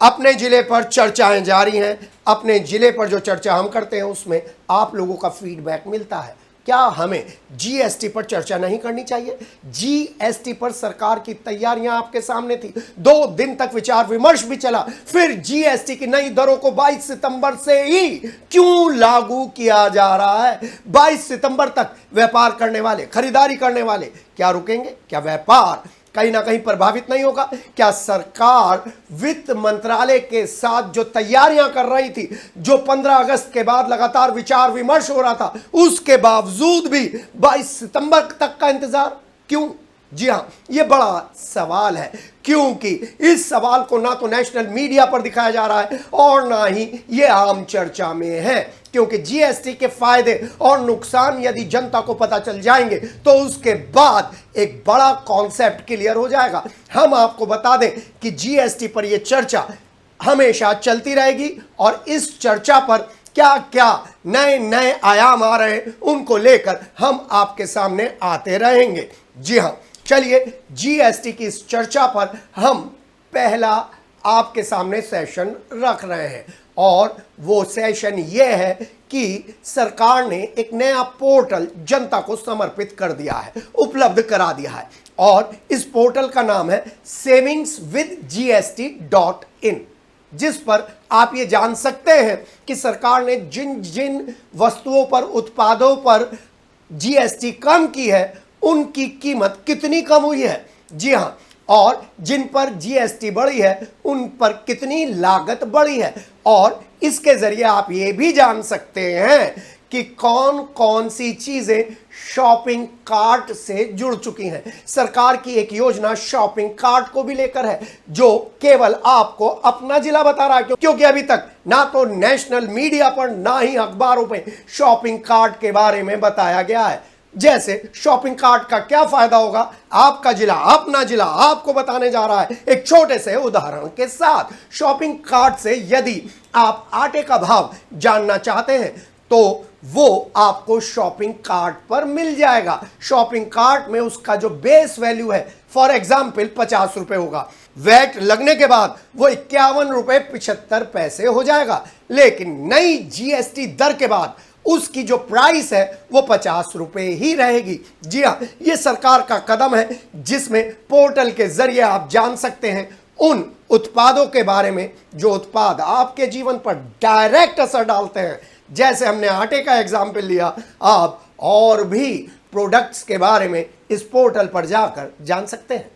अपने जिले पर चर्चाएं जारी हैं। अपने जिले पर जो चर्चा हम करते हैं उसमें आप लोगों का फीडबैक मिलता है। क्या हमें जीएसटी पर चर्चा नहीं करनी चाहिए? जीएसटी पर सरकार की तैयारियां आपके सामने थी, 2 दिन तक विचार विमर्श भी चला। फिर जीएसटी की नई दरों को 22 सितंबर से ही क्यों लागू किया जा रहा है? 22 सितंबर तक व्यापार करने वाले, खरीदारी करने वाले क्या रुकेंगे? क्या व्यापार कहीं ना कहीं प्रभावित नहीं होगा? क्या सरकार वित्त मंत्रालय के साथ जो तैयारियां कर रही थी, जो 15 अगस्त के बाद लगातार विचार विमर्श हो रहा था, उसके बावजूद भी 22 सितंबर तक का इंतजार क्यों? जी हां, यह बड़ा सवाल है, क्योंकि इस सवाल को ना तो नेशनल मीडिया पर दिखाया जा रहा है और ना ही यह आम चर्चा में है। क्योंकि जीएसटी के फायदे और नुकसान यदि जनता को पता चल जाएंगे तो उसके बाद एक बड़ा कॉन्सेप्ट क्लियर हो जाएगा। हम आपको बता दें कि जीएसटी पर यह चर्चा हमेशा चलती रहेगी और इस चर्चा पर क्या क्या नए नए आयाम आ रहे हैं उनको लेकर हम आपके सामने आते रहेंगे। जी हां, चलिए जीएसटी की इस चर्चा पर हम पहला आपके सामने सेशन रख रहे हैं और वो सेशन ये है कि सरकार ने एक नया पोर्टल जनता को समर्पित कर दिया है, उपलब्ध करा दिया है और इस पोर्टल का नाम है savingswithgst.in, जिस पर आप ये जान सकते हैं कि सरकार ने जिन जिन वस्तुओं पर, उत्पादों पर जीएसटी कम की है उनकी कीमत कितनी कम हुई है। जी हां, और जिन पर जीएसटी बढ़ी है उन पर कितनी लागत बढ़ी है और इसके जरिए आप ये भी जान सकते हैं कि कौन कौन सी चीजें शॉपिंग कार्ट से जुड़ चुकी हैं। सरकार की एक योजना शॉपिंग कार्ट को भी लेकर है जो केवल आपको अपना जिला बता रहा है, क्योंकि अभी तक ना तो नेशनल मीडिया पर ना ही अखबारों में शॉपिंग कार्ट के बारे में बताया गया है। जैसे शॉपिंग कार्ट का क्या फायदा होगा, आपका जिला, अपना जिला आपको बताने जा रहा है एक छोटे से उदाहरण के साथ। शॉपिंग कार्ट से यदि आप आटे का भाव जानना चाहते हैं तो वो आपको शॉपिंग कार्ट पर मिल जाएगा। शॉपिंग कार्ट में उसका जो बेस वैल्यू है, फॉर एग्जाम्पल 50 रुपए होगा, वैट लगने के बाद वो 51 रुपए 75 पैसे हो जाएगा। लेकिन नई जीएसटी दर के बाद उसकी जो प्राइस है वो 50 रुपए ही रहेगी। जी हाँ, ये सरकार का कदम है जिसमें पोर्टल के जरिए आप जान सकते हैं उन उत्पादों के बारे में जो उत्पाद आपके जीवन पर डायरेक्ट असर डालते हैं। जैसे हमने आटे का एग्जाम्पल लिया, आप और भी प्रोडक्ट्स के बारे में इस पोर्टल पर जाकर जान सकते हैं।